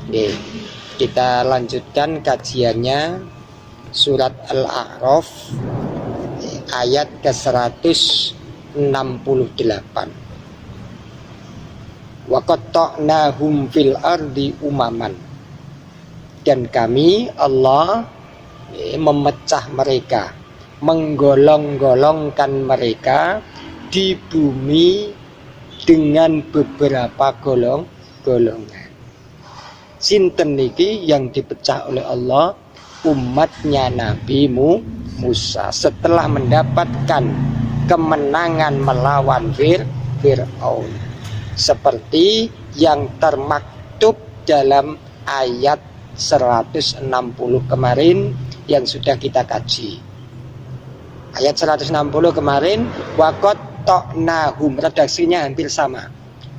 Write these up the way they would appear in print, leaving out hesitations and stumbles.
Oke, kita lanjutkan kajiannya surat Al-A'raf ayat ke-168. Wa qatta'nahum fil ardi umaman. Dan kami Allah memecah mereka, menggolong-golongkan mereka di bumi dengan beberapa golongan. Sinten niki yang dipecah oleh Allah? Umatnya Nabi Musa setelah mendapatkan kemenangan melawan Fir'aun, seperti yang termaktub dalam ayat 160 kemarin yang sudah kita kaji. Ayat 160 kemarin, waqat ta'nahum, redaksinya hampir sama.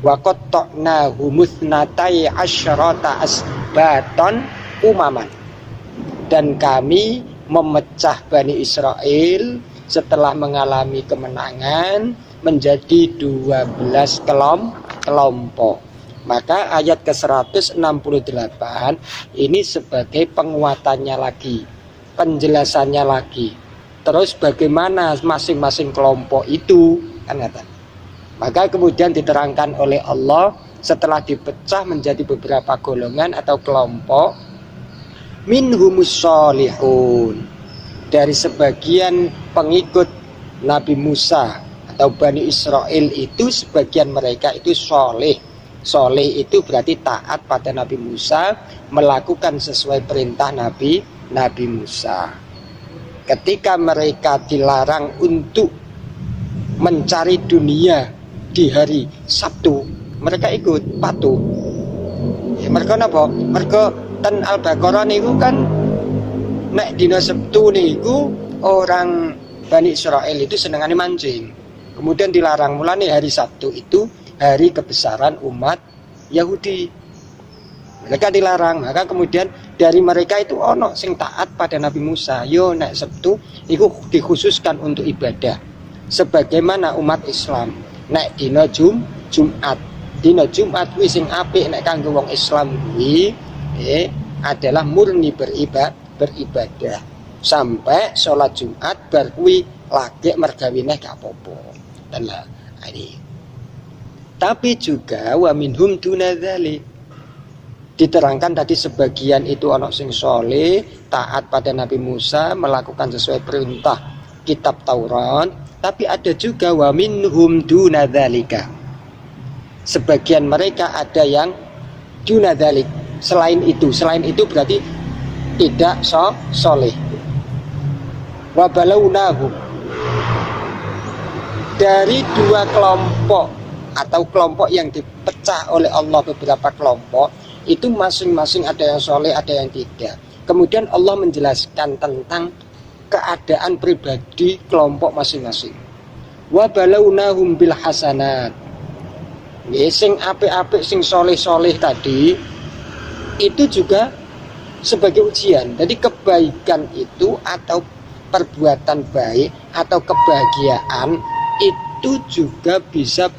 Waqat ta'nahum itsnatai asyarata asbaton umaman. Dan kami memecah Bani Israel setelah mengalami kemenangan menjadi 12 kelompok. Maka ayat ke-168 ini sebagai penguatannya lagi, penjelasannya lagi. Terus bagaimana masing-masing kelompok itu, kan kata. Maka kemudian diterangkan oleh Allah setelah dipecah menjadi beberapa golongan atau kelompok, minhumus sholihun, dari sebagian pengikut Nabi Musa atau Bani Israel itu sebagian mereka itu soleh. Soleh itu berarti taat pada Nabi Musa, melakukan sesuai perintah Nabi Musa. Ketika mereka dilarang untuk mencari dunia di hari Sabtu, mereka ikut patuh. Ya, mereka napa? Mereka ten Al-Baqarah niku kan nek dina Sabtu niku orang Bani Israel itu senengane mancing. Kemudian dilarang, mulane hari Sabtu itu hari kebesaran umat Yahudi. Mereka dilarang, maka kemudian dari mereka itu ono sing taat pada Nabi Musa. Yo nek Sabtu iku dikhususkan untuk ibadah. Sebagaimana umat Islam nek dina Jumat. Dina Jumat kuwi sing apik nek kanggo wong Islam kuwi adalah murni beribadah. Sampai sholat Jumat bar kuwi lagi mergawine gak apa-apa. Dan lah ini. Tapi juga wa minhum dunadzalik, diterangkan tadi sebagian itu anak sing soleh, taat pada Nabi Musa, melakukan sesuai perintah kitab Taurat. Tapi ada juga wa minhum dunadzalika, sebagian mereka ada yang dunadzalik, selain itu berarti tidak soleh. Wa balawnahum, dari dua kelompok atau kelompok yang dipecah oleh Allah beberapa kelompok itu masing-masing ada yang soleh, ada yang tidak. Kemudian Allah menjelaskan tentang keadaan pribadi kelompok masing-masing. Wa balawnahum bil hasanat, sing apik-apik, sing soleh-soleh tadi itu juga sebagai ujian. Jadi kebaikan itu atau perbuatan baik atau kebahagiaan itu juga bisa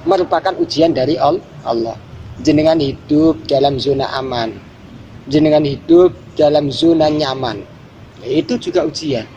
merupakan ujian dari Allah. Jenengan hidup dalam zona aman, jenengan hidup dalam zona nyaman, itu juga ujian.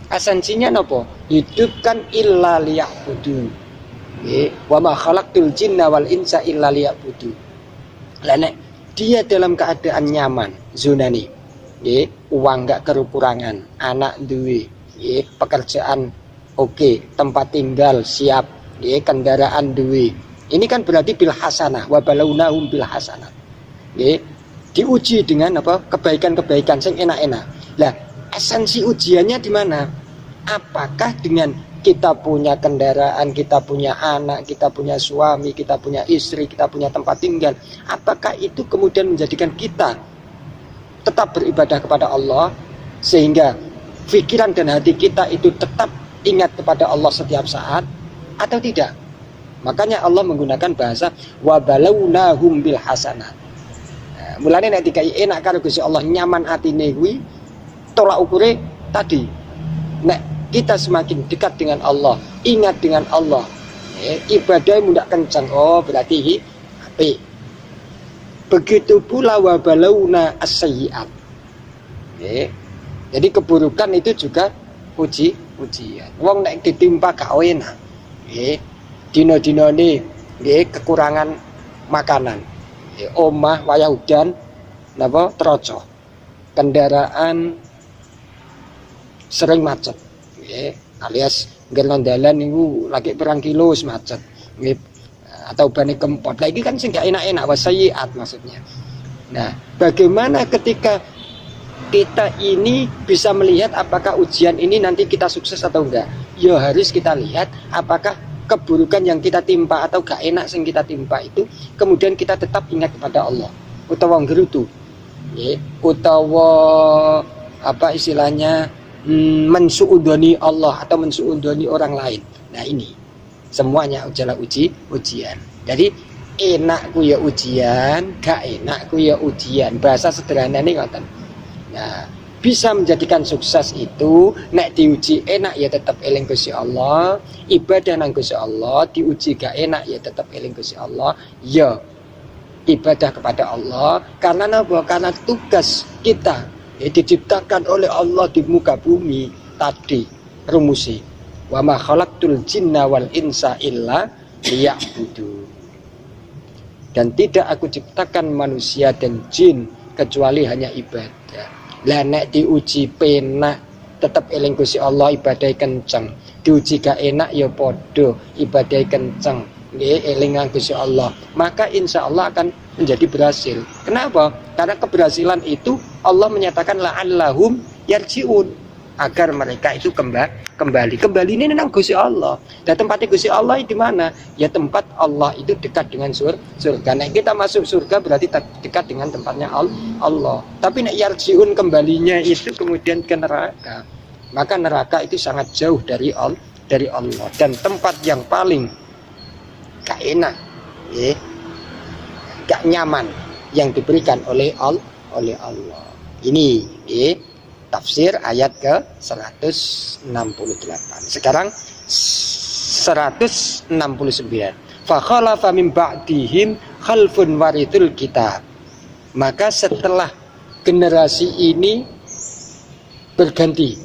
Esensinya nopo? Hidup kan illa liya'budu. Wa ma khalaqtul jinna wal insa illa liya'budu. Lah nek dia dalam keadaan nyaman, zona ini, uang gak kekurangan, anak duwe, pekerjaan oke, tempat tinggal siap, kendaraan duwe. Ini kan berarti bil hasanah, wa balawnahum bil hasanah. Diuji dengan apa? Kebaikan-kebaikan sing enak-enak. Lah, esensi ujiannya di mana? Apakah dengan kita punya kendaraan, kita punya anak, kita punya suami, kita punya istri, kita punya tempat tinggal, apakah itu kemudian menjadikan kita tetap beribadah kepada Allah sehingga pikiran dan hati kita itu tetap ingat kepada Allah setiap saat atau tidak? Makanya Allah menggunakan bahasa wa balawnahum bil hasanah. Mulane nek dikai enak karo Gusti Allah, nyaman atine kuwi tolak ukure tadi. Nek kita semakin dekat dengan Allah, ingat dengan Allah, ibadah mundak kencang, oh berarti apik. Begitu pula wabaluna as-sayyi'at. Jadi keburukan itu juga ujian. Wong nek ditimpa gak enak. Dino-dino ini kekurangan makanan. Omah wayah udan napa troco. Kendaraan sering macet. Alias nggon dalan niku lagi perang kilo macet. Atau bani kempot. Lah iki kan sing gak enak-enak wasayiat maksudnya. Nah, bagaimana ketika kita ini bisa melihat apakah ujian ini nanti kita sukses atau enggak? Ya harus kita lihat apakah keburukan yang kita timpa atau gak enak yang kita timpa itu kemudian kita tetap ingat kepada Allah. Utawa nggerutu. Utawa apa istilahnya mensuudoni Allah atau mensuudoni orang lain. Nah, ini semuanya adalah ujian. Jadi enakku ya ujian, gak enakku ya ujian. Bahasa sederhana ini ngoten. Nah, bisa menjadikan sukses itu nek diuji enak ya tetap eling Gusti Allah, ibadah nang Gusti Allah, diuji gak enak ya tetap eling Gusti Allah, ya ibadah kepada Allah karena apa? Karena tugas kita diciptakan oleh Allah di muka bumi tadi rumusi. Wa ma khalaqtul jinna wal insa illa liya'budu. Dan tidak aku ciptakan manusia dan jin kecuali hanya ibadah. Lah nek diuji penak tetap eling Gusti Allah ibadah kenceng. Diuji gak enak ya podo ibadah kenceng. Nggih eling Gusti Allah. Maka insya Allah akan menjadi berhasil. Kenapa? Karena keberhasilan itu Allah menyatakan la'allahum yarji'un. Agar mereka itu kembali ini nang Gusti Allah. Dan tempatnya Gusti Allah di mana? Ya tempat Allah itu dekat dengan surga. Nah, kita masuk surga berarti dekat dengan tempatnya Allah. Tapi nek yarjiun kembalinya itu kemudian ke neraka. Maka neraka itu sangat jauh dari Allah dan tempat yang paling gak enak, gak nyaman yang diberikan oleh Allah. Ini tafsir ayat ke 168. Sekarang 169. Fa khalafa min ba'dihim khalfun warithul kitab. Maka setelah generasi ini berganti.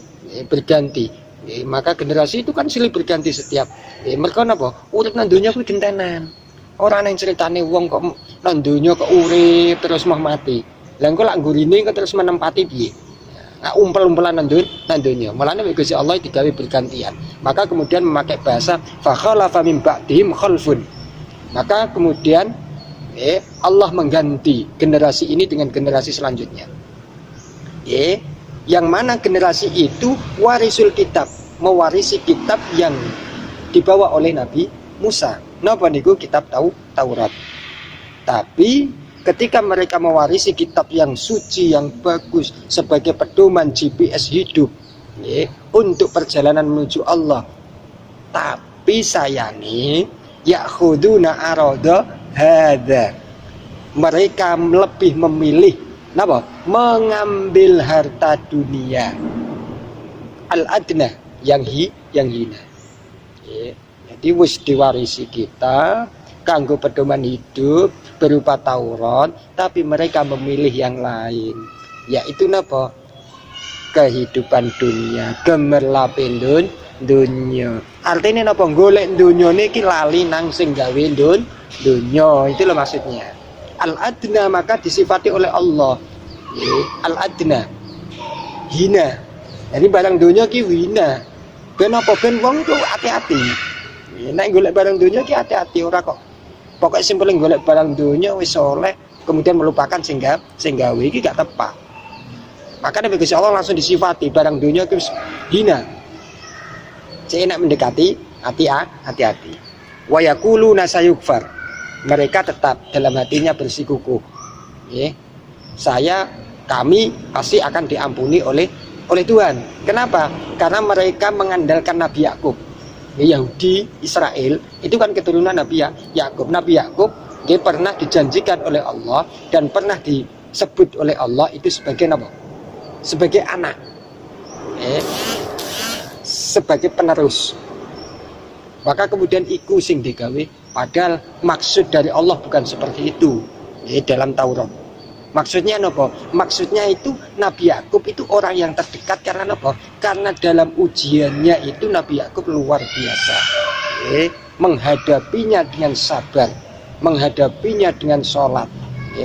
Maka generasi itu kan silih berganti setiap. Mereka napa? Urip nang donya kuwi gentenan. Ora nang ceritane wong kok nang donya kok urip terus mah mati. Lah engko lak nggurine kok terus menempati piye? Umpel-umpelan nang donya. Malane Gusti Allah digawe bergantian. Maka kemudian memakai bahasa fa khalafa min ba'dihim khalfun. Maka kemudian Allah mengganti generasi ini dengan generasi selanjutnya. Yang mana generasi itu warisul kitab, mewarisi kitab yang dibawa oleh Nabi Musa. Napa niku kitab Taurat. Tapi ketika mereka mewarisi kitab yang suci, yang bagus sebagai pedoman GPS hidup untuk perjalanan menuju Allah, tapi sayangi ya'khuduna arada hadza, mereka lebih memilih mengambil harta dunia al-adna yang hina. Jadi wis diwarisi kita kanggo pedoman hidup berupa Taurat, tapi mereka memilih yang lain, yaitu napa? Kehidupan dunia, gemerlapin dunia. Artinya napa? Golek dunia niki lali nang sing gawe dunia, itu loh maksudnya. Al-adna maka disifati oleh Allah. Al-adna hina. Jadi barang dunia ki hina. Ben apa ben wong ku hati-hati. Nek golek barang dunia ki hati-hati ora kok. Pokoknya simpel golek barang dunia wis soleh kemudian melupakan sing gawe iki gak tepat. Makanya Gusti Allah langsung disifati barang dunia ki hina. Cek enak mendekati hati-hati. Wa yaquluna sayukfar. Mereka tetap dalam hatinya bersikukuh. Kami pasti akan diampuni oleh Tuhan. Kenapa? Karena mereka mengandalkan Nabi Yakub. Yahudi Israel itu kan keturunan Nabi Yakub. Nabi Yakub dia pernah dijanjikan oleh Allah dan pernah disebut oleh Allah itu sebagai apa? Sebagai anak, sebagai penerus. Maka kemudian iku sing digawe, padahal maksud dari Allah bukan seperti itu. dalam Taurat. Maksudnya apa? Maksudnya itu Nabi Yakub itu orang yang terdekat karena apa? Karena dalam ujiannya itu Nabi Yakub luar biasa. Menghadapinya dengan sabar, menghadapinya dengan sholat.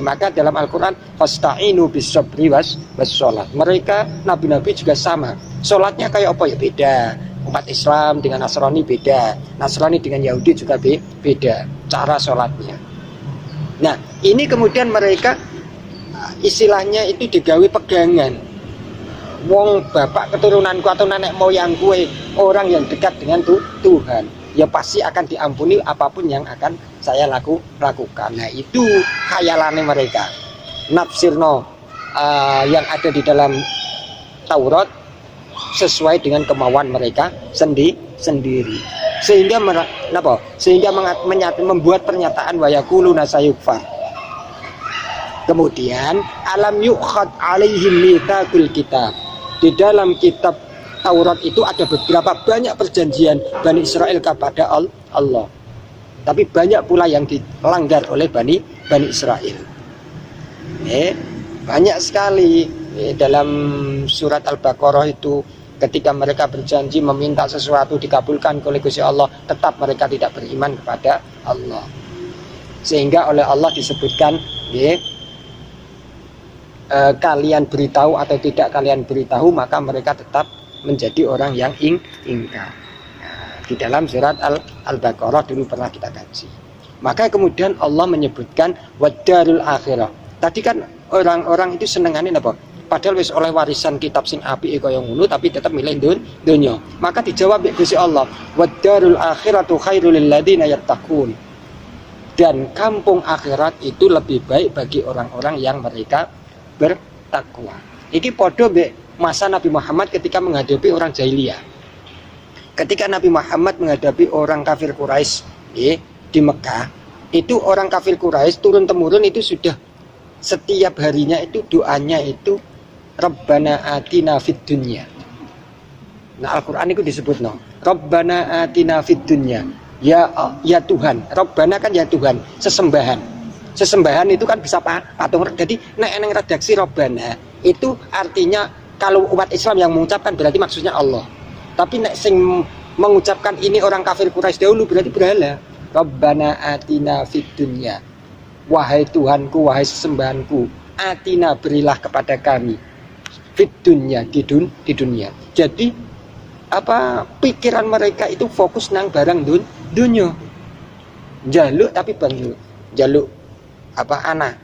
Maka dalam Al-Quran fasta'inu bis-sabri was-sholat. Mereka nabi-nabi juga sama. Sholatnya kayak apa ya? Beda. Umat Islam dengan Nasrani beda. Nasrani dengan Yahudi juga beda cara sholatnya. Nah, ini kemudian mereka istilahnya itu digawe pegangan. Wong bapak keturunanku atau nenek moyangku orang yang dekat dengan Tuhan, ya pasti akan diampuni apapun yang akan saya lakukan. Nah, itu khayalannya mereka. Nafsirno yang ada di dalam Taurat sesuai dengan kemauan mereka sendiri. Sehingga membuat pernyataan wa yaquluna sayukfar. Kemudian alam yukhad alaihim mitsaqul kitab. Di dalam kitab Taurat itu ada beberapa banyak perjanjian Bani Israel kepada Allah. Tapi banyak pula yang dilanggar oleh Bani Israel. Banyak sekali dalam surat Al-Baqarah itu ketika mereka berjanji meminta sesuatu dikabulkan oleh Gusti Allah, tetap mereka tidak beriman kepada Allah. Sehingga oleh Allah disebutkan, kalian beritahu atau tidak kalian beritahu, maka mereka tetap menjadi orang yang ingkar. Di dalam surat Al-Baqarah dulu pernah kita kaji. Maka kemudian Allah menyebutkan wadarul akhirah. Tadi kan orang-orang itu senenganin apa? Padahal wis oleh warisan kitab sing apik kaya ngono tapi tetap milih dunya. Maka dijawab Gusti Allah, wadarul akhiratu khairul lil ladzina yattaqun. Dan kampung akhirat itu lebih baik bagi orang-orang yang mereka bertakwa. Iki podo masa Nabi Muhammad ketika menghadapi orang jahiliyah. Ketika Nabi Muhammad menghadapi orang kafir Quraisy di Mekah, itu orang kafir Quraisy turun temurun itu sudah setiap harinya itu doanya itu Rabbana atina fid dunya. Nah, Al-Qur'an itu disebut Rabbana atina fid dunya. Ya Tuhan, Rabbana kan ya Tuhan, sesembahan. Sesembahan itu kan bisa patung. Jadi nek redaksi Rabbana itu artinya kalau umat Islam yang mengucapkan berarti maksudnya Allah. Tapi nek sing mengucapkan ini orang kafir Quraisy dahulu berarti berhala. Rabbana atina fid dunya. Wahai Tuhanku, wahai sesembahanku, atina berilah kepada kami fid dunya di dunia. Jadi pikiran mereka itu fokus nang barang dunia. Jaluk tapi bang jaluk anak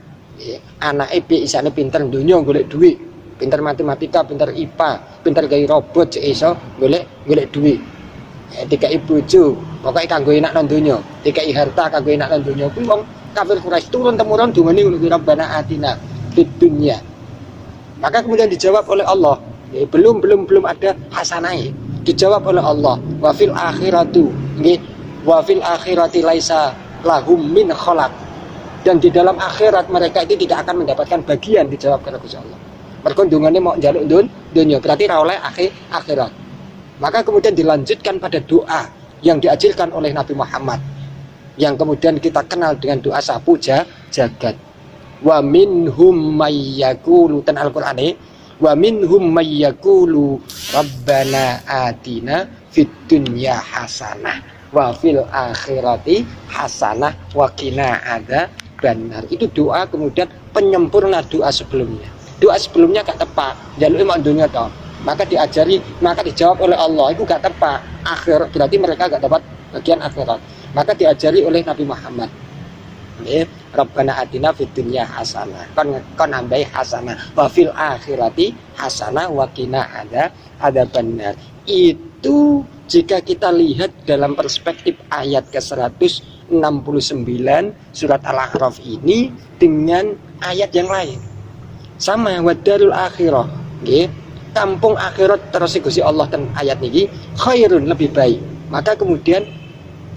isane pinter dunia golek duit, pinter matematika, pinter IPA, pinter gawe robot iso golek duit. Dikai bojo pokoke kanggo enak nang donya, dikai harta kanggo enak nang donya. Kuwi wong kafir Quraisy turun temurun dungane ngono kuwi Rabbana atina fid dunya. Maka kemudian dijawab oleh Allah, belum ada hasanah. Dijawab oleh Allah, wa fil akhiratu nggih, wa fil akhirati laisa lahum min khalaq. Dan di dalam akhirat mereka itu tidak akan mendapatkan bagian, dijawab oleh Gusti Allah. Mergo dungane mau njaluk dunya, berarti ra oleh akhirat. Maka kemudian dilanjutkan pada doa yang diajarkan oleh Nabi Muhammad, yang kemudian kita kenal dengan doa sapu jagat. Wa minhum may yaqulu, tan Al-Qur'an wa minhum may yaqulu rabbana atina fid dunya hasanah wa fil akhirati hasanah wa qina adzabannar. Itu doa kemudian penyempurna doa sebelumnya. Doa sebelumnya gak tepat, njaluke mak dunya to. Maka diajari, maka dijawab oleh Allah itu gak tepat. Akhir berarti mereka gak dapat bagian akhirat. Maka diajari oleh Nabi Muhammad. Rabbana atina fid dunya hasanah. Kon nambahi hasanah. Wa fil akhirati hasanah wa qina adzabannar. Itu jika kita lihat dalam perspektif ayat ke-169 surat Al-A'raf ini dengan ayat yang lain. Sama wadarul akhirah, nggih. Kampung akhirat terus Gusti Allah dan ayat ini khairun, lebih baik. Maka kemudian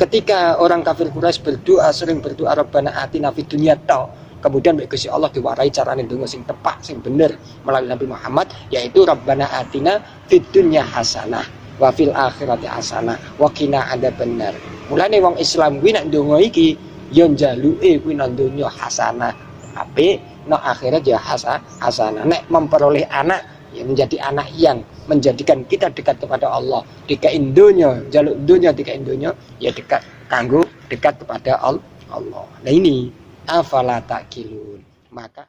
ketika orang kafir Quraisy berdoa, sering berdoa Rabbana atina fid dunya ta, kemudian Gusti Allah diwarai carane ndonga sing tepat, sing bener melalui Nabi Muhammad, yaitu Rabbana atina fid dunya hasanah wa fil akhirati hasanah wa qina adzabannar. Mulane wong Islam kuwi nek ndonga iki ya njaluke kuwi nang donya hasanah, apik, no akhirnya ya hasanah. Nek memperoleh anak ya menjadi anak yang menjadikan kita dekat kepada Allah, dekat dunya, jaluk dunya dekat dunya, ya dekat kanggo dekat kepada Allah. Nah ini afala ta'qilun. Maka